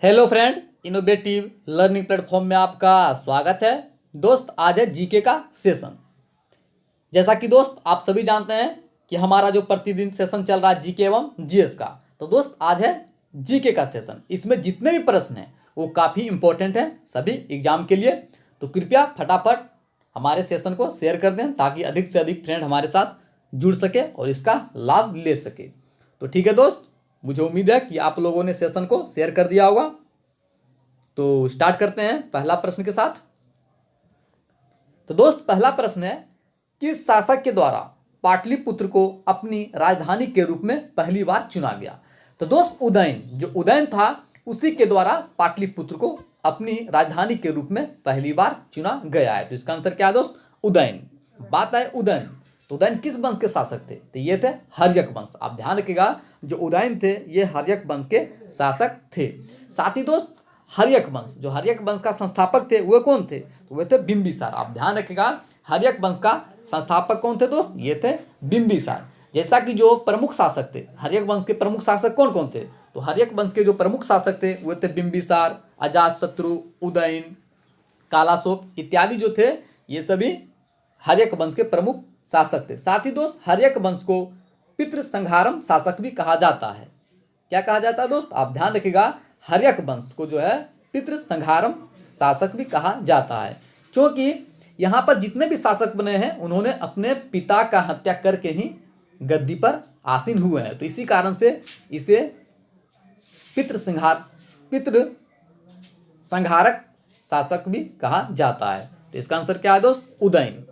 Hello friend, innovative learning platform में आपका स्वागत है। दोस्त, आज है जीके का सेशन। जैसा कि दोस्त आप सभी जानते हैं कि हमारा जो प्रतिदिन सेशन चल रहा है जीके एवं जीएस का, तो दोस्त आज है जीके का सेशन। इसमें जितने भी प्रश्न हैं वो काफ़ी इंपॉर्टेंट हैं सभी एग्जाम के लिए। तो कृपया फटाफट हमारे सेशन को शेयर कर दें ताकि अधिक से अधिक फ्रेंड हमारे साथ जुड़ सके और इसका लाभ ले सके। तो ठीक है दोस्त, मुझे उम्मीद है कि आप लोगों ने सेशन को शेयर कर दिया होगा। तो स्टार्ट करते हैं पहला प्रश्न के साथ। तो दोस्त पहला प्रश्न है, किस शासक के द्वारा पाटलिपुत्र को अपनी राजधानी के रूप में पहली बार चुना गया? तो दोस्त उदयन था उसी के द्वारा पाटलिपुत्र को अपनी राजधानी के रूप में पहली बार चुना गया है। तो इसका आंसर क्या है दोस्त? उदयन। बात है उदयन, तो उदयन किस वंश के शासक थे? तो ये थे हर्यक वंश। आप ध्यान रखिएगा, जो उदयन थे ये हर्यक वंश के शासक थे। साथ ही दोस्त हर्यक वंश, जो हर्यक वंश का संस्थापक थे वो कौन थे? तो वे थे बिंबिसार। आप ध्यान रखिएगा, हर्यक वंश का संस्थापक कौन थे दोस्त? ये थे बिंबिसार। जैसा कि जो प्रमुख शासक थे हर्यक वंश के, प्रमुख शासक कौन कौन थे? तो हर्यक वंश के जो प्रमुख शासक थे वो थे बिंबिसार, अजातशत्रु, उदयन, कालाशोक इत्यादि जो थे ये सभी हर्यक वंश के प्रमुख शासक थे। साथ ही दोस्त हर्यक वंश को पितृ संहारम शासक भी कहा जाता है। क्या कहा जाता है दोस्त? आप ध्यान रखिएगा, हर्यक वंश को जो है पितृ संहारम शासक भी कहा जाता है, क्योंकि यहाँ पर जितने भी शासक बने हैं उन्होंने अपने पिता का हत्या करके ही गद्दी पर आसीन हुए हैं। तो इसी कारण से इसे पितृ संहारक शासक भी कहा जाता है। तो इसका आंसर क्या है दोस्त? उदयन।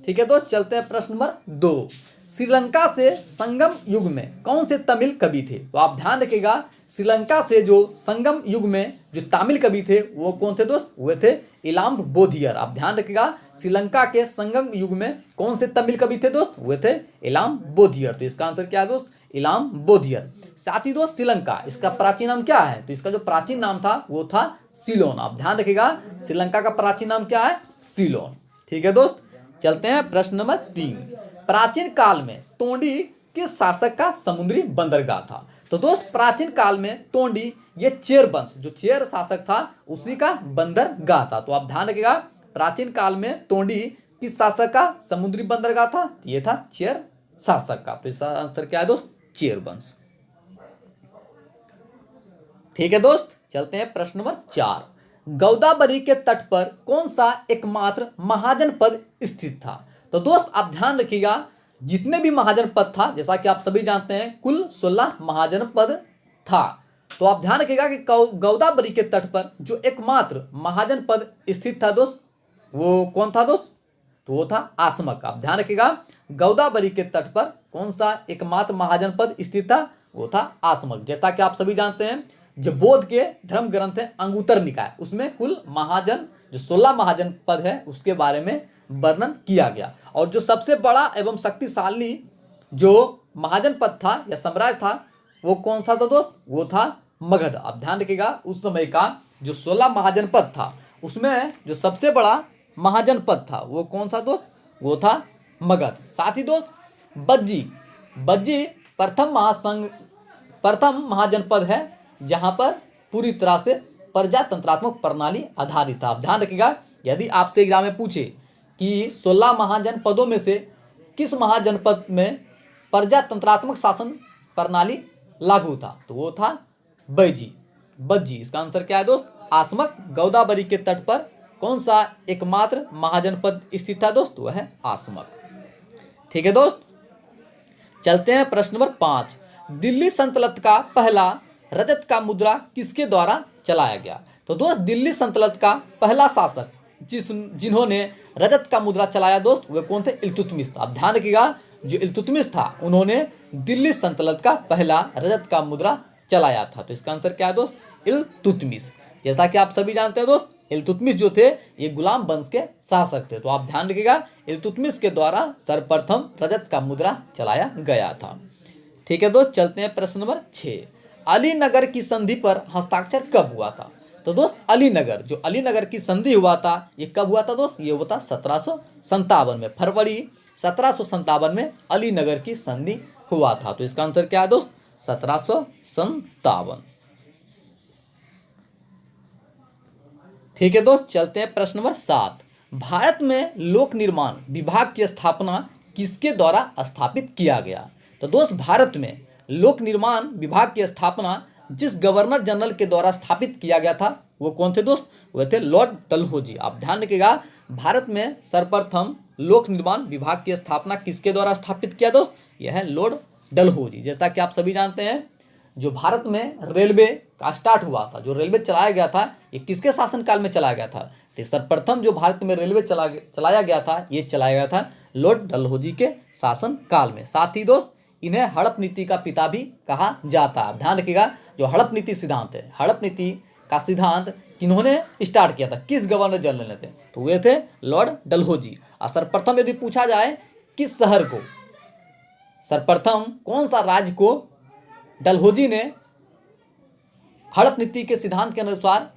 ठीक है दोस्त, चलते हैं प्रश्न नंबर 2। श्रीलंका से संगम युग में कौन से तमिल कवि थे? तो आप ध्यान रखिएगा, श्रीलंका से जो संगम युग में जो तमिल कवि थे वो कौन थे दोस्त? वे थे इलाम्बोधियर। आप ध्यान रखिएगा, श्रीलंका के संगम युग में कौन से तमिल कवि थे दोस्त? वे थे इलाम्बोधियर। तो इसका आंसर क्या है दोस्त? इलाम्बोधियर। साथ ही दोस्त श्रीलंका, इसका प्राचीन नाम क्या है? तो इसका जो प्राचीन नाम था वो था सीलोन। आप ध्यान रखिएगा, श्रीलंका का प्राचीन नाम क्या है? सीलोन। ठीक है दोस्त, चलते हैं प्रश्न नंबर 3। प्राचीन काल में तोंडी किस शासक का समुद्री बंदरगाह था? तो दोस्त प्राचीन काल में तोंडी ये चेर वंश, जो चेर शासक था उसी का बंदरगाह था। तो आप ध्यान रखिएगा, प्राचीन काल में तोंडी किस शासक का समुद्री बंदरगाह था? ये था चेर शासक का। तो इसका आंसर क्या है दोस्त? चेर वंश। ठीक है दोस्त, चलते हैं प्रश्न नंबर 4। गोदावरी के तट पर कौन सा एकमात्र महाजनपद स्थित था? तो दोस्त आप ध्यान रखिएगा, जितने भी महाजनपद था, जैसा कि आप सभी जानते हैं कुल 16 महाजनपद था। तो आप ध्यान रखिएगा कि गोदावरी के तट पर जो एकमात्र महाजनपद स्थित था दोस्त, वो कौन था दोस्त? तो वो था आसमक। आप ध्यान रखिएगा, गोदावरी के तट पर कौन सा एकमात्र महाजनपद स्थित था? वो था आसमक। जैसा कि आप सभी जानते हैं, जो बौद्ध के धर्म ग्रंथ है अंगुत्तर निकाय, उसमें कुल महाजन जो 16 महाजनपद है उसके बारे में वर्णन किया गया। और जो सबसे बड़ा एवं शक्तिशाली जो महाजनपद था या साम्राज्य था वो कौन सा था दोस्त? वो था मगध। आप ध्यान रखिएगा, उस समय का जो 16 महाजनपद था उसमें जो सबसे बड़ा महाजनपद था वो कौन सा दोस्त? वो था मगध। साथ ही दोस्त बज्जी प्रथम महाजनपद है जहां पर पूरी तरह से प्रजातंत्रात्मक प्रणाली आधारित था। आप ध्यान रखिएगा, यदि आपसे एग्जाम में पूछे कि 16 महाजनपदों में से किस महाजनपद में प्रजातंत्रात्मक शासन प्रणाली लागू था, तो वो था बज्जी। इसका आंसर क्या है दोस्त? आसमक। गोदावरी के तट पर कौन सा एकमात्र महाजनपद स्थित था दोस्त? वह है आसमक। ठीक है दोस्त, चलते हैं प्रश्न नंबर 5। दिल्ली सल्तनत का पहला रजत का मुद्रा किसके द्वारा चलाया गया? तो दोस्त दिल्ली सल्तनत का पहला शासक जिन्होंने रजत का मुद्रा चलाया दोस्त वे कौन थे? इल्तुतमिश। आप ध्यान रखिएगा, जो इल्तुतमिश था उन्होंने दिल्ली सल्तनत का पहला रजत का मुद्रा चलाया था। तो इसका आंसर क्या है दोस्त? इल्तुतमिश। जैसा कि आप सभी जानते हैं दोस्त, इल्तुतमिश जो थे ये गुलाम वंश के शासक थे। तो आप ध्यान रखिएगा, इल्तुतमिश के द्वारा सर्वप्रथम रजत का मुद्रा चलाया गया था। ठीक है दोस्त, चलते हैं प्रश्न नंबर 6। अलीनगर की संधि पर हस्ताक्षर कब हुआ था? तो दोस्त अलीनगर की संधि हुआ था ये कब हुआ था दोस्त? ये हुआ था 1757 में, फरवरी 1757 में अलीनगर की संधि हुआ था। तो इसका आंसर क्या है दोस्त? 1757। ठीक है दोस्त, चलते हैं प्रश्न नंबर 7। भारत में लोक निर्माण विभाग की स्थापना किसके द्वारा स्थापित किया गया? तो दोस्त, भारत में लोक निर्माण विभाग की स्थापना जिस गवर्नर जनरल के द्वारा स्थापित किया गया था वो कौन थे दोस्त? वे थे लॉर्ड डलहौजी। आप ध्यान रखिएगा, भारत में सर्वप्रथम लोक निर्माण विभाग की स्थापना किसके द्वारा स्थापित किया दोस्त? यह है लॉर्ड डलहौजी। जैसा कि आप सभी जानते हैं, जो भारत में रेलवे का स्टार्ट हुआ था, जो रेलवे चलाया गया था, ये किसके शासनकाल में चलाया गया था? तो सर्वप्रथम जो भारत में रेलवे चलाया गया था, ये चलाया गया था लॉर्ड डलहौजी के शासनकाल में। साथ ही दोस्त, इन्हें हड़प नीति का पिता भी कहा जाता है। ध्यान रखिएगा, जो हड़प नीति सिद्धांत है, हड़प नीति का सिद्धांत किन्होंने स्टार्ट किया था, किस गवर्नर जनरल ने थे? तो वे थे लॉर्ड डलहौजी। और सर्वप्रथम यदि पूछा जाए किस शहर को, सर्वप्रथम कौन सा राज्य को डलहौजी ने हड़प नीति के सिद्धांत के अनुसार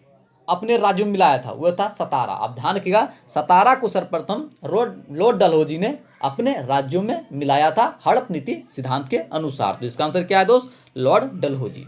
अपने राज्यों में मिलाया था, वह था सतारा। आप ध्यान रखिएगा, सतारा को सर्वप्रथम लॉर्ड डलहौजी ने अपने राज्यों में मिलाया था हड़प नीति सिद्धांत के अनुसार। तो इसका आंसर क्या है दोस्त? लॉर्ड डलहौजी।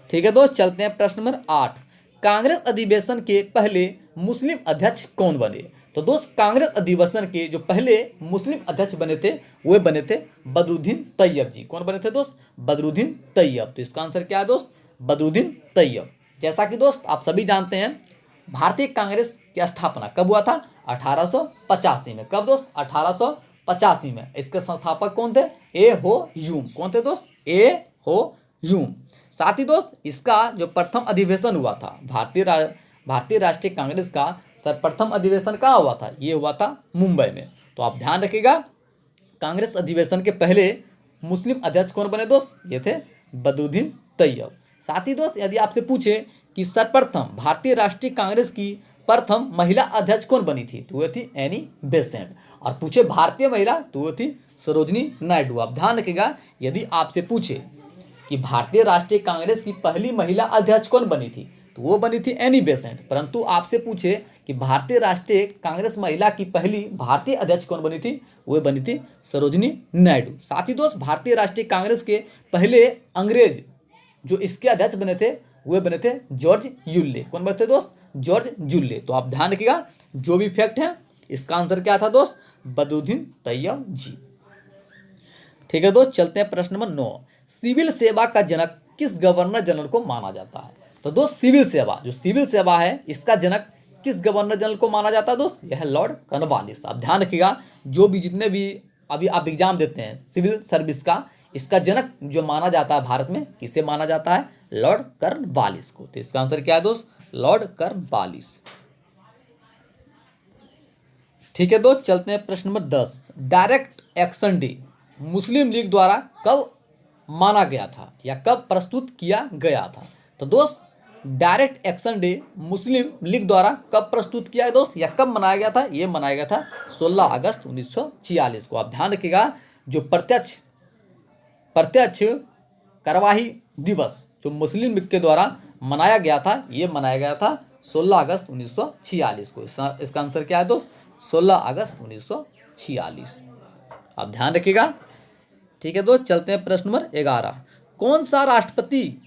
ठीक है दोस्त, चलते हैं प्रश्न नंबर 8। कांग्रेस अधिवेशन के पहले मुस्लिम अध्यक्ष कौन बने? तो दोस्त, कांग्रेस अधिवेशन के जो पहले मुस्लिम अध्यक्ष बने थे वे बने थे बदरुद्दीन तैयब जी। कौन बने थे दोस्त? बदरुद्दीन तैयब। तो इसका आंसर क्या है दोस्त? बदरुद्दीन तैयब। जैसा कि दोस्त आप सभी जानते हैं, भारतीय कांग्रेस की स्थापना कब हुआ था? 1885 में। कब दोस्त? 1885 में। इसके संस्थापक कौन थे? ए हो ह्यूम। कौन थे दोस्त? ए हो ह्यूम। साथ ही दोस्त, इसका जो प्रथम अधिवेशन हुआ था, भारतीय राष्ट्रीय कांग्रेस का सर्वप्रथम अधिवेशन कहाँ हुआ था? ये हुआ था मुंबई में। तो आप ध्यान रखिएगा, कांग्रेस अधिवेशन के पहले मुस्लिम अध्यक्ष कौन बने दोस्त? ये थे बदरुद्दीन तैयब। साथ ही दोस्त, यदि आपसे पूछे कि सर्वप्रथम भारतीय राष्ट्रीय कांग्रेस की प्रथम महिला अध्यक्ष कौन बनी थी, तो वह थी एनी बेसेंट। और पूछे भारतीय महिला, तो वो थी सरोजनी नायडू। आप ध्यान रखिएगा, यदि आपसे पूछे कि भारतीय राष्ट्रीय कांग्रेस की पहली महिला अध्यक्ष कौन बनी थी, तो वो बनी थी एनी बेसेंट। परंतु आपसे पूछे कि भारतीय राष्ट्रीय कांग्रेस महिला की पहली भारतीय अध्यक्ष कौन बनी थी, वो बनी थी सरोजनी नायडू। साथ ही दोस्त, भारतीय राष्ट्रीय कांग्रेस के पहले अंग्रेज जो इसके अध्यक्ष बने थे वे बने थे जॉर्ज यूले। कौन बने थे दोस्त? George Yule. तो आप ध्यान रखिएगा, जो भी फैक्ट है इसका आंसर क्या था दोस्त? बदरुद्दीन तैयब जी। ठीक है दोस्त, चलते हैं प्रश्न नंबर 9। सिविल सेवा का जनक किस गवर्नर जनरल को माना जाता है? तो दोस्त, सिविल सेवा, जो सिविल सेवा है, इसका जनक किस गवर्नर जनरल को माना जाता है दोस्त? यह है लॉर्ड कॉर्नवालिस। आप ध्यान रखिएगा, जो भी जितने भी अभी आप एग्जाम देते हैं सिविल सर्विस का, इसका जनक जो माना जाता है भारत में, किसे माना जाता है? लॉर्ड कॉर्नवालिस को। तो इसका आंसर क्या है दोस्त? Lord Cornwallis. ठीक है दोस्त, चलते हैं प्रश्न नंबर 10। डायरेक्ट एक्शन डे मुस्लिम लीग द्वारा कब माना गया था या कब प्रस्तुत किया गया था? तो दोस्त, डायरेक्ट एक्शन डे मुस्लिम लीग द्वारा कब प्रस्तुत किया है दोस्त, या कब मनाया गया था? ये मनाया गया था 16 अगस्त 1946 को। आप ध्यान रखिएगा, जो प्रत्यक्ष कार्यवाही दिवस जो मुस्लिम लीग के द्वारा मनाया गया था, ये मनाया गया था 16 अगस्त 1946 को। इसका आंसर क्या है दोस्त? 16 अगस्त 1946। आप ध्यान रखिएगा। ठीक है दोस्त, चलते हैं प्रश्न नंबर 11। कौन सा राष्ट्रपति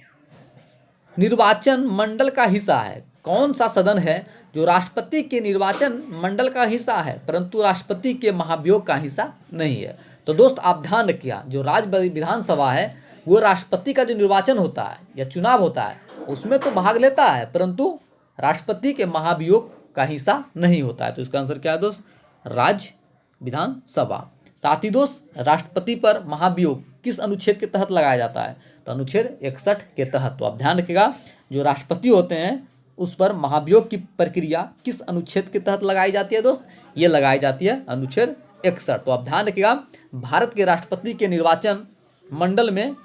निर्वाचन मंडल का हिस्सा है? कौन सा सदन है जो राष्ट्रपति के निर्वाचन मंडल का हिस्सा है परंतु राष्ट्रपति के महाभियोग का हिस्सा नहीं है? तो दोस्त, आप ध्यान रखिएगा, जो राज्य विधानसभा है वो राष्ट्रपति का जो निर्वाचन होता है या चुनाव होता है उसमें तो भाग लेता है, परंतु राष्ट्रपति के महाभियोग का हिस्सा नहीं होता है। तो इसका आंसर क्या है दोस्त? राज्य विधानसभा। साथ ही दोस्त, राष्ट्रपति पर महाभियोग किस अनुच्छेद के तहत लगाया जाता है? तो अनुच्छेद 61 के तहत। तो आप ध्यान रखिएगा, जो राष्ट्रपति होते हैं उस पर महाभियोग की प्रक्रिया किस अनुच्छेद के तहत लगाई जाती है दोस्त? ये लगाई जाती है अनुच्छेद 61। तो आप ध्यान रखिएगा, भारत के राष्ट्रपति के निर्वाचन मंडल में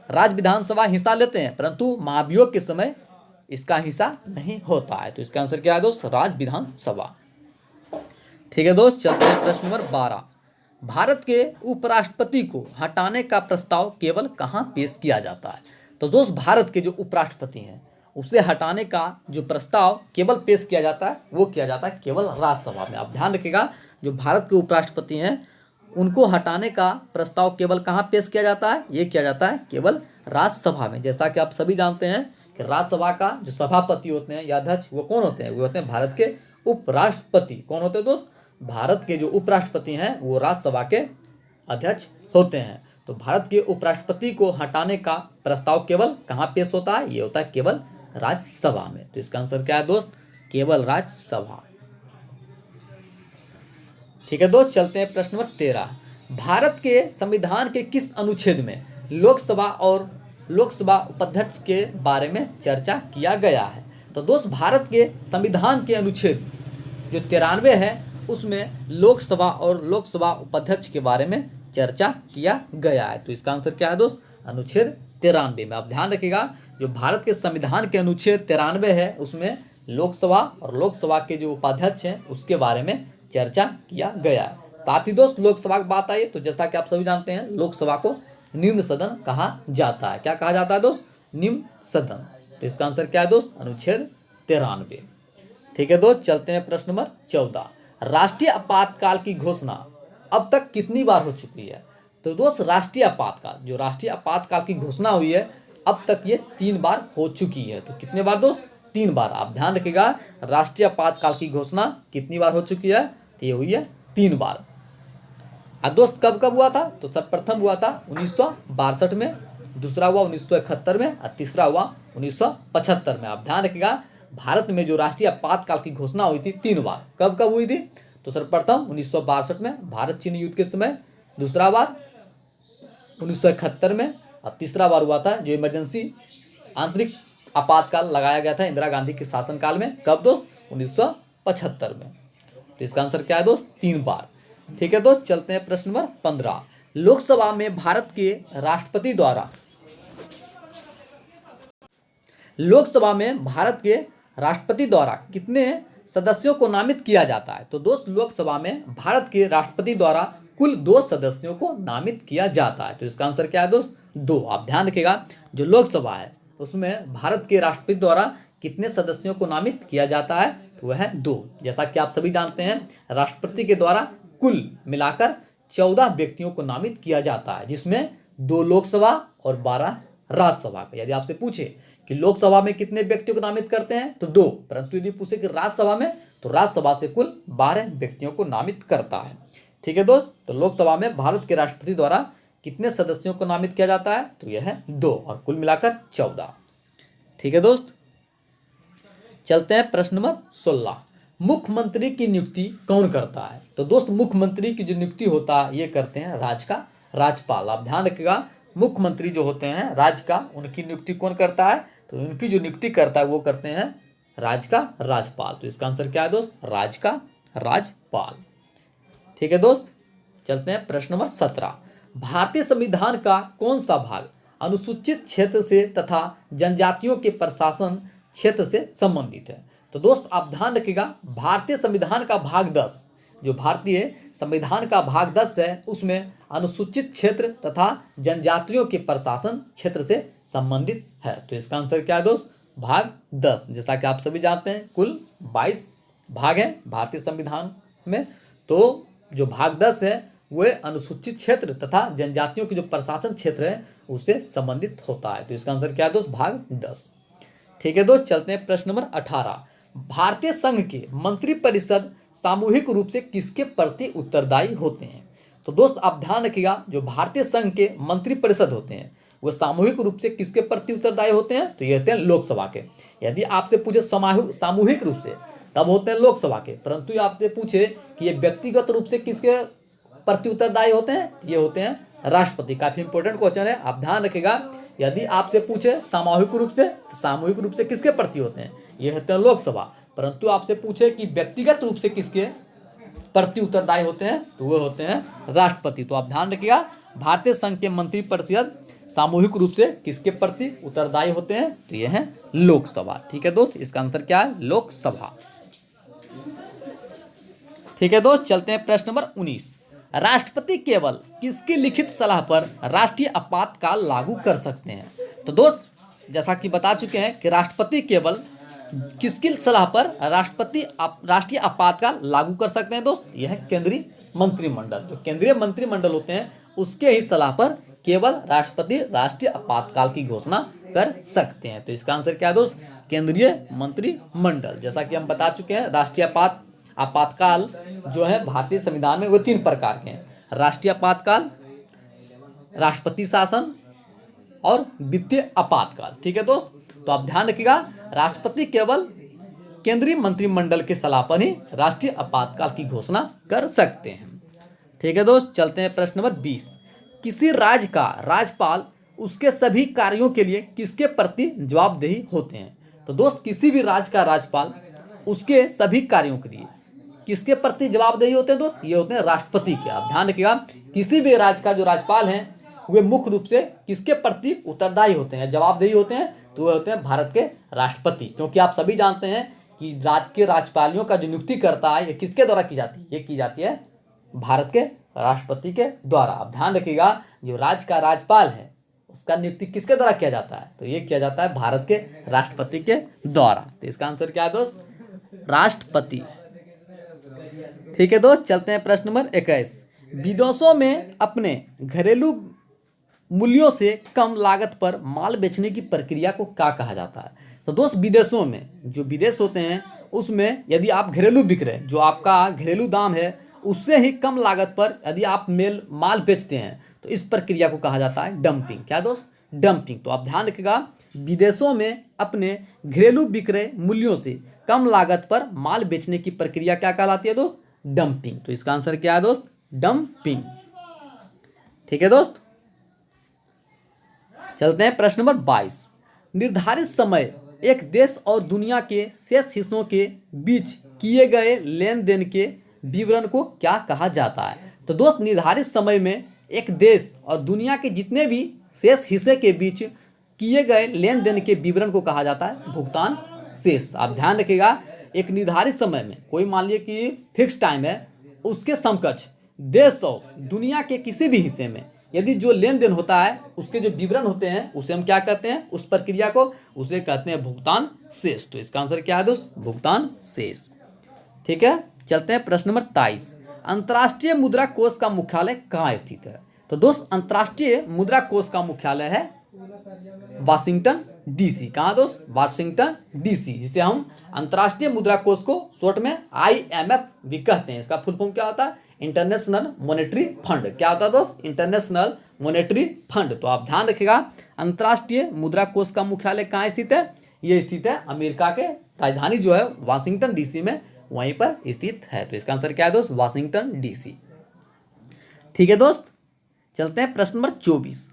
राज्य विधानसभा हिस्सा लेते हैं, परंतु महाभियोग के समय इसका हिस्सा नहीं होता है। तो इसका आंसर क्या है दोस्त? राज्य विधानसभा। ठीक है दोस्त, चलते हैं प्रश्न नंबर 12। भारत के उपराष्ट्रपति को हटाने का प्रस्ताव केवल कहाँ पेश किया जाता है? तो दोस्त, भारत के जो उपराष्ट्रपति हैं उसे हटाने का जो प्रस्ताव केवल पेश किया जाता है वो किया जाता है केवल राज्यसभा में। आप ध्यान रखिएगा, जो भारत के उपराष्ट्रपति हैं उनको हटाने का प्रस्ताव केवल कहाँ पेश किया जाता है? ये किया जाता है केवल राज्यसभा में। जैसा कि आप सभी जानते हैं कि राज्यसभा का जो सभापति होते हैं या अध्यक्ष वो कौन होते हैं? वो होते हैं भारत के उपराष्ट्रपति। कौन होते हैं दोस्त? भारत के जो उपराष्ट्रपति हैं वो राज्यसभा के अध्यक्ष होते हैं। तो भारत के उपराष्ट्रपति को हटाने का प्रस्ताव केवल कहाँ पेश होता है? ये होता है केवल राज्यसभा में। तो इसका आंसर क्या है दोस्त? केवल राज्यसभा। ठीक है दोस्त, चलते हैं प्रश्न नंबर 13। भारत के संविधान के किस अनुच्छेद में लोकसभा और लोकसभा उपाध्यक्ष के बारे में चर्चा किया गया है? तो दोस्त भारत के संविधान के अनुच्छेद जो 93 है उसमें लोकसभा और लोकसभा उपाध्यक्ष के बारे में चर्चा किया गया है। तो इसका आंसर क्या है दोस्त? अनुच्छेद 93 में। आप ध्यान रखिएगा, जो भारत के संविधान के अनुच्छेद 93 है उसमें लोकसभा और लोकसभा के जो उपाध्यक्ष हैं उसके बारे में चर्चा किया गया है। साथ ही दोस्त लोकसभा की बात आई तो जैसा कि आप सभी जानते हैं लोकसभा को निम्न सदन कहा जाता है। क्या कहा जाता है दोस्त? निम्न सदन। तो इसका आंसर क्या है दोस्त? अनुच्छेद 93। ठीक है दोस्त, चलते हैं प्रश्न नंबर 14। राष्ट्रीय आपातकाल की घोषणा अब तक कितनी बार हो चुकी है? तो दोस्त राष्ट्रीय आपातकाल, जो राष्ट्रीय आपातकाल की घोषणा हुई है अब तक ये 3 बार हो चुकी है। तो कितने बार दोस्त? 3 बार। आप ध्यान रखिएगा, राष्ट्रीय आपातकाल की घोषणा कितनी बार हो चुकी है? तो ये हुई है 3 बार। अब दोस्त कब कब हुआ था? तो सर्वप्रथम हुआ था 1962 में, दूसरा हुआ 1971 में और तीसरा हुआ 1975 में। आप ध्यान रखिएगा, भारत में जो राष्ट्रीय आपातकाल की घोषणा हुई थी 3 बार। कब कब हुई थी? तो सर्वप्रथम 1962 में भारत चीन युद्ध के समय, दूसरा बार 1971 में और तीसरा बार हुआ था जो इमरजेंसी आंतरिक आपातकाल लगाया गया था इंदिरा गांधी के शासनकाल में। कब दोस्त? 1975 में। तो इसका आंसर क्या है दोस्त? 3 बार। ठीक है दोस्त, चलते हैं प्रश्न नंबर 15। लोकसभा में भारत के राष्ट्रपति द्वारा कितने सदस्यों को नामित किया जाता है? तो दोस्त लोकसभा में भारत के राष्ट्रपति द्वारा कुल 2 सदस्यों को नामित किया जाता है। तो इसका आंसर क्या है दोस्त? 2। आप ध्यान रखिएगा, जो लोकसभा है उसमें भारत के राष्ट्रपति द्वारा कितने सदस्यों को नामित किया जाता है? तो वह है 2। जैसा कि आप सभी जानते हैं राष्ट्रपति के द्वारा कुल मिलाकर 14 व्यक्तियों को नामित किया जाता है, जिसमें 2 लोकसभा और 12 राज्यसभा का। यदि आपसे पूछे कि लोकसभा में कितने व्यक्तियों को नामित करते हैं तो 2, परंतु यदि पूछे कि राज्यसभा में तो राज्यसभा से कुल 12 व्यक्तियों को नामित करता है। ठीक है दोस्त, तो लोकसभा में भारत के राष्ट्रपति द्वारा कितने सदस्यों को नामित किया जाता है? तो यह है 2 और कुल मिलाकर 14। ठीक है दोस्त, चलते हैं प्रश्न नंबर 16। मुख्यमंत्री की नियुक्ति कौन करता है? तो दोस्त मुख्यमंत्री की जो नियुक्ति होता है ये करते हैं राज्य का राज्यपाल। आप ध्यान रखिएगा, मुख्यमंत्री जो होते हैं राज्य का, उनकी नियुक्ति कौन करता है? तो उनकी जो नियुक्ति करता है वो करते हैं राज्य का राज्यपाल। तो इसका आंसर क्या है दोस्त? राज्य का राज्यपाल। ठीक है दोस्त, चलते हैं प्रश्न नंबर 17। भारतीय संविधान का कौन सा भाग अनुसूचित क्षेत्र से तथा जनजातियों के प्रशासन क्षेत्र से संबंधित है? तो दोस्त आप ध्यान रखिएगा, भारतीय संविधान का भाग 10, जो भारतीय संविधान का भाग 10 है उसमें अनुसूचित क्षेत्र तथा जनजातियों के प्रशासन क्षेत्र से संबंधित है। तो इसका आंसर क्या है दोस्त? भाग 10। जैसा कि आप सभी जानते हैं कुल 22 भाग हैं भारतीय संविधान में, तो जो भाग 10 है वह अनुसूचित क्षेत्र तथा जनजातियों के जो प्रशासन क्षेत्र है उससे संबंधित होता है। तो इसका आंसर क्या है दोस्त? भाग 10। ठीक है दोस्त, चलते हैं प्रश्न नंबर 18। भारतीय संघ के मंत्रिपरिषद सामूहिक रूप से किसके प्रति उत्तरदायी होते हैं? तो दोस्त आप ध्यान रखिएगा, जो भारतीय संघ के मंत्रिपरिषद होते हैं वो सामूहिक रूप से किसके प्रति उत्तरदायी होते हैं? तो ये होते हैं लोकसभा के। यदि आपसे पूछे सामूहिक रूप से तब होते हैं लोकसभा के, परंतु आपसे पूछे कि ये व्यक्तिगत रूप से किसके प्रति उत्तरदायी होते हैं? ये होते हैं राष्ट्रपति। काफी इंपॉर्टेंट क्वेश्चन है, आप ध्यान रखिएगा। यदि आपसे पूछे सामूहिक रूप से, तो सामूहिक रूप से किसके प्रति होते हैं? ये होते हैं लोकसभा। परंतु आपसे पूछे कि व्यक्तिगत रूप से किसके प्रति उत्तरदायी होते हैं? तो वो होते हैं राष्ट्रपति। तो आप ध्यान रखिएगा, भारतीय संघ के मंत्रिपरिषद सामूहिक रूप से किसके प्रति उत्तरदायी होते हैं? तो ये है लोकसभा। ठीक है दोस्त, इसका आंसर क्या है? लोकसभा। ठीक है दोस्त, चलते हैं प्रश्न नंबर 19। राष्ट्रपति केवल किसकी लिखित सलाह पर राष्ट्रीय आपातकाल लागू कर सकते हैं? तो दोस्त जैसा कि बता चुके हैं कि राष्ट्रपति केवल किसकी सलाह पर राष्ट्रीय आपातकाल लागू कर सकते हैं दोस्त? यह है केंद्रीय मंत्रिमंडल। जो केंद्रीय मंत्रिमंडल होते हैं उसके ही सलाह पर केवल राष्ट्रपति राष्ट्रीय आपातकाल की घोषणा कर सकते हैं। तो इसका आंसर क्या है दोस्त? केंद्रीय मंत्रिमंडल। जैसा कि हम बता चुके हैं, राष्ट्रीय आपातकाल जो है भारतीय संविधान में वो 3 प्रकार के हैं: राष्ट्रीय आपातकाल, राष्ट्रपति शासन और वित्तीय आपातकाल। ठीक है दोस्त, तो आप ध्यान रखिएगा, राष्ट्रपति केवल केंद्रीय मंत्रिमंडल के सलाह पर ही राष्ट्रीय आपातकाल की घोषणा कर सकते हैं। ठीक है दोस्त, चलते हैं प्रश्न नंबर 20। किसी राज्य का राज्यपाल उसके सभी कार्यों के लिए किसके प्रति जवाबदेही होते हैं? तो दोस्त, किसी भी राज्य का राज्यपाल उसके सभी कार्यों के लिए किसके प्रति जवाबदेही होते हैं दोस्त? ये होते हैं राष्ट्रपति के। आप ध्यान रखिएगा, किसी भी राज्य का जो राज्यपाल हैं वे मुख्य रूप से किसके प्रति उत्तरदायी होते हैं, जवाबदेही होते हैं? तो वे होते हैं भारत के राष्ट्रपति। क्योंकि आप सभी जानते हैं कि राज्य के राज्यपालियों का जो नियुक्ति करता है ये किसके द्वारा की जाती है? ये की जाती है भारत के राष्ट्रपति के द्वारा। आप ध्यान रखिएगा, जो राज्य का राज्यपाल है उसका नियुक्ति किसके द्वारा किया जाता है? तो ये किया जाता है भारत के राष्ट्रपति के द्वारा। तो इसका आंसर क्या है दोस्त? राष्ट्रपति। ठीक है दोस्त, चलते हैं प्रश्न नंबर 21। विदेशों में अपने घरेलू मूल्यों से कम लागत पर माल बेचने की प्रक्रिया को क्या कहा जाता है? तो दोस्त, विदेशों में जो विदेश होते हैं उसमें यदि आप घरेलू बिक रहे हैं, जो आपका घरेलू दाम है उससे ही कम लागत पर यदि आप माल बेचते हैं तो इस प्रक्रिया को कहा जाता है डंपिंग। क्या दोस्त? डंपिंग। तो आप ध्यान रखिएगा, विदेशों में अपने घरेलू विक्रय मूल्यों से कम लागत पर माल बेचने की प्रक्रिया क्या कहलाती है दोस्त? डंपिंग। तो इसका आंसर क्या है दोस्त? डंपिंग। ठीक है दोस्त, चलते हैं प्रश्न नंबर 22। निर्धारित समय एक देश और दुनिया के शेष हिस्सों के बीच किए गए लेन देन के विवरण को क्या कहा जाता है? तो दोस्त, निर्धारित समय में एक देश और दुनिया के जितने भी शेष हिस्से के बीच किए गए लेन देन के विवरण को कहा जाता है भुगतान शेष। आप ध्यान रखिएगा, एक निर्धारित समय में, कोई मान लीजिए कि फिक्स टाइम है, उसके समकक्ष देश और दुनिया के किसी भी हिस्से में यदि जो लेन देन होता है उसके जो विवरण होते हैं उसे हम क्या कहते हैं? उस प्रक्रिया को उसे कहते हैं भुगतान शेष। तो इसका आंसर क्या है दोस्त? भुगतान शेष। ठीक है, चलते हैं प्रश्न नंबर 23। अंतर्राष्ट्रीय मुद्रा कोष का मुख्यालय कहाँ स्थित है? तो दोस्त, अंतर्राष्ट्रीय मुद्रा कोष का मुख्यालय है वाशिंगटन डीसी। कहाँ दोस्त? वाशिंगटन डीसी, जिसे हम अंतर्राष्ट्रीय मुद्रा कोष को शॉर्ट में IMF भी कहते हैं। इसका फुल फॉर्म क्या होता है? International monetary fund. क्या होता है दोस्त? International monetary fund. तो आप ध्यान रखिएगा, अंतर्राष्ट्रीय मुद्रा कोष का मुख्यालय कहाँ स्थित है? ये स्थित है अमेरिका के राजधानी जो है वाशिंगटन डीसी में, वहीं पर स्थित है। तो इसका आंसर क्या है दोस्त? Washington DC. ठीक है दोस्त, चलते हैं प्रश्न नंबर 24।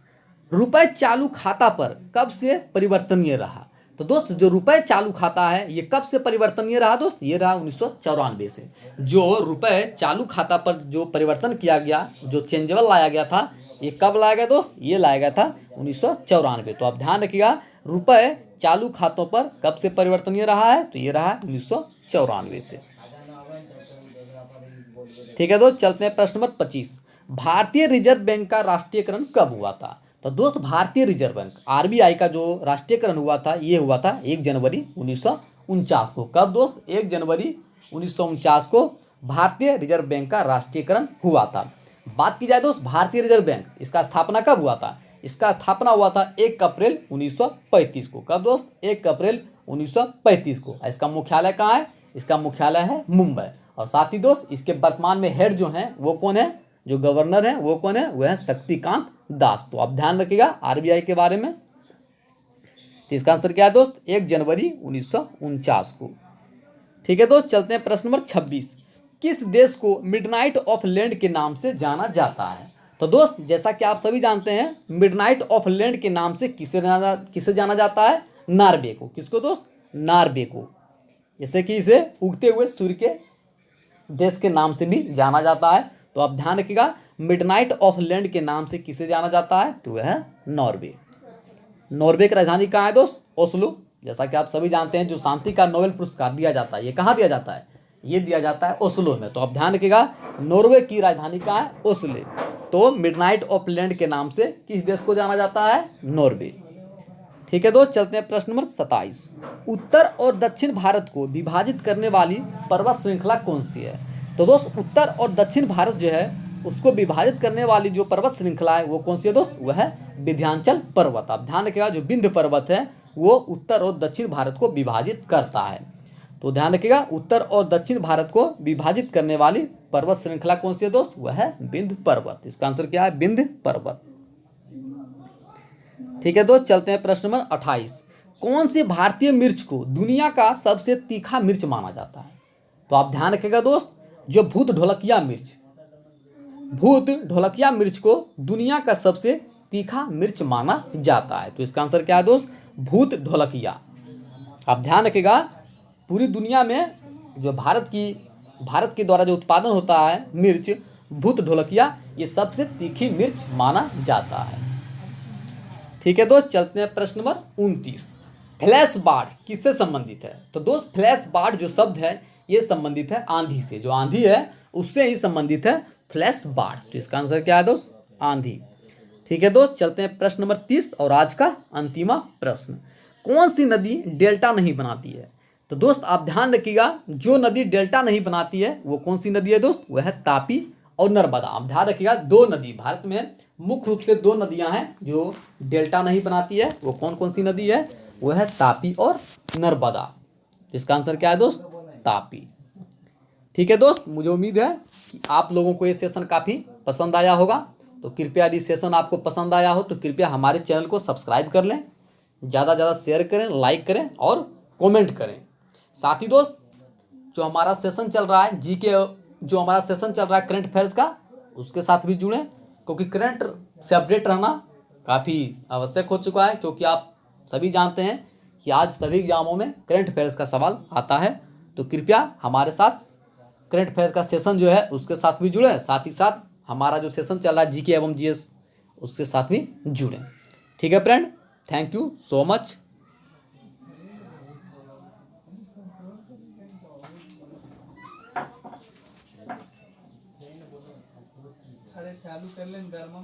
रुपए चालू खाता पर कब से परिवर्तनीय रहा? तो दोस्त, जो रुपए चालू खाता है ये कब से परिवर्तनीय रहा दोस्त? ये रहा 1994 से। जो रुपए चालू खाता पर जो परिवर्तन किया गया, जो चेंजेबल लाया गया था, ये कब लाया गया दोस्त? ये लाया गया था 1994। तो आप ध्यान रखिएगा, रुपए चालू खातों पर कब से परिवर्तनीय रहा है? तो ये रहा 1994 से। ठीक है दोस्त, चलते हैं प्रश्न नंबर 25। भारतीय रिजर्व बैंक का राष्ट्रीयकरण कब हुआ था? तो दोस्त, भारतीय रिजर्व बैंक RBI का जो राष्ट्रीयकरण हुआ था ये हुआ था 1 जनवरी 1949 को। कब दोस्त? 1 जनवरी 1949 को भारतीय रिजर्व बैंक का राष्ट्रीयकरण हुआ था। बात की जाए दोस्त भारतीय रिजर्व बैंक, इसका स्थापना कब हुआ था? इसका स्थापना हुआ था 1 अप्रैल 1935 को। कब दोस्त? 1 अप्रैल 1935 को। इसका मुख्यालय कहाँ है? इसका मुख्यालय है मुंबई। और साथ ही दोस्त, इसके वर्तमान में हेड जो हैं वो कौन है? जो गवर्नर हैं वो कौन है? वो है शक्तिकांत दास। तो आप ध्यान रखिएगा RBI के बारे में। तो इसका आंसर क्या है दोस्त? 1 जनवरी 1949 को। ठीक है दोस्त, चलते हैं प्रश्न नंबर 26। किस देश को मिडनाइट ऑफ लैंड के नाम से जाना जाता है? तो दोस्त, जैसा कि आप सभी जानते हैं, मिडनाइट ऑफ लैंड के नाम से किसे जाना जाता है? नॉर्वे को। किसको दोस्त? नॉर्वे को। जैसे कि इसे उगते हुए सूर्य के देश के नाम से भी जाना जाता है। तो आप ध्यान रखिएगा, मिडनाइट ऑफ लैंड के नाम से किसे जाना जाता है? तो वह है नॉर्वे। नॉर्वे की राजधानी कहाँ है दोस्त? ओस्लो। जैसा कि आप सभी जानते हैं, जो शांति का नोबेल पुरस्कार दिया जाता है ये कहाँ दिया जाता है? ये दिया जाता है ओस्लो में। तो आप ध्यान रखिएगा, नॉर्वे की राजधानी कहाँ है? ओस्लो। तो मिडनाइट ऑफ लैंड के नाम से किस देश को जाना जाता है? नॉर्वे। ठीक है दोस्त, चलते हैं प्रश्न नंबर 27। उत्तर और दक्षिण भारत को विभाजित करने वाली पर्वत श्रृंखला कौन सी है? तो दोस्त, उत्तर और दक्षिण भारत जो है उसको विभाजित करने वाली जो पर्वत श्रृंखला है वो कौन सी है दोस्त? वह है विंध्याचल पर्वत। आप ध्यान रखिएगा, जो विंध्य पर्वत है वो उत्तर और दक्षिण भारत को विभाजित करता है। तो ध्यान रखिएगा, उत्तर और दक्षिण भारत को विभाजित करने वाली पर्वत श्रृंखला कौन सी है दोस्त? वह है विंध्य पर्वत। इसका आंसर क्या है? विंध्य पर्वत। ठीक है दोस्त, चलते हैं प्रश्न नंबर 28। कौन सी भारतीय मिर्च को दुनिया का सबसे तीखा मिर्च माना जाता है? तो आप ध्यान रखिएगा दोस्त, जो भूत ढोलकिया मिर्च को दुनिया का सबसे तीखा मिर्च माना जाता है। तो इसका आंसर क्या है दोस्त? भूत ढोलकिया। आप ध्यान रखिएगा, पूरी दुनिया में जो भारत के द्वारा जो उत्पादन होता है मिर्च, भूत ढोलकिया, ये सबसे तीखी मिर्च माना जाता है। ठीक है दोस्त, चलते हैं प्रश्न नंबर 29। फ्लैश बाढ़ किससे संबंधित है? तो दोस्त फ्लैश बाढ़ जो शब्द है ये संबंधित है आंधी से। जो आंधी है उससे ही संबंधित है फ्लैश बाढ़। तो इसका आंसर क्या है दोस्त? आंधी। ठीक है दोस्त, चलते हैं प्रश्न नंबर 30 और आज का अंतिमा प्रश्न। कौन सी नदी डेल्टा नहीं बनाती है? तो दोस्त आप ध्यान रखिएगा, जो नदी डेल्टा नहीं बनाती है वो कौन सी नदी है दोस्त? वह है तापी और नर्मदा। आप ध्यान रखिएगा, दो नदी भारत में मुख्य रूप से दो नदियां हैं जो डेल्टा नहीं बनाती है। वो कौन कौन सी नदी है? वह है तापी और नर्मदा। इसका आंसर क्या है दोस्त? तापी। ठीक है दोस्त, मुझे उम्मीद है कि आप लोगों को ये सेशन काफ़ी पसंद आया होगा। तो कृपया यदि सेशन आपको पसंद आया हो तो कृपया हमारे चैनल को सब्सक्राइब कर लें, ज़्यादा ज़्यादा शेयर करें, लाइक करें और कमेंट करें। साथ ही दोस्त, जो हमारा सेशन चल रहा है जो हमारा सेशन चल रहा है करंट अफेयर्स का, उसके साथ भी जुड़ें, क्योंकि करंट से अपडेट रहना काफ़ी आवश्यक हो चुका है। क्योंकि आप सभी जानते हैं कि आज सभी एग्जामों में करंट अफेयर्स का सवाल आता है। तो कृपया हमारे साथ करंट अफेयर्स का सेशन जो है उसके साथ भी जुड़ें, साथ ही साथ हमारा जो सेशन चल रहा है जीके एवं जीएस, उसके साथ भी जुड़ें। ठीक है friend, thank you so much. अरे चालू कर लें गर्म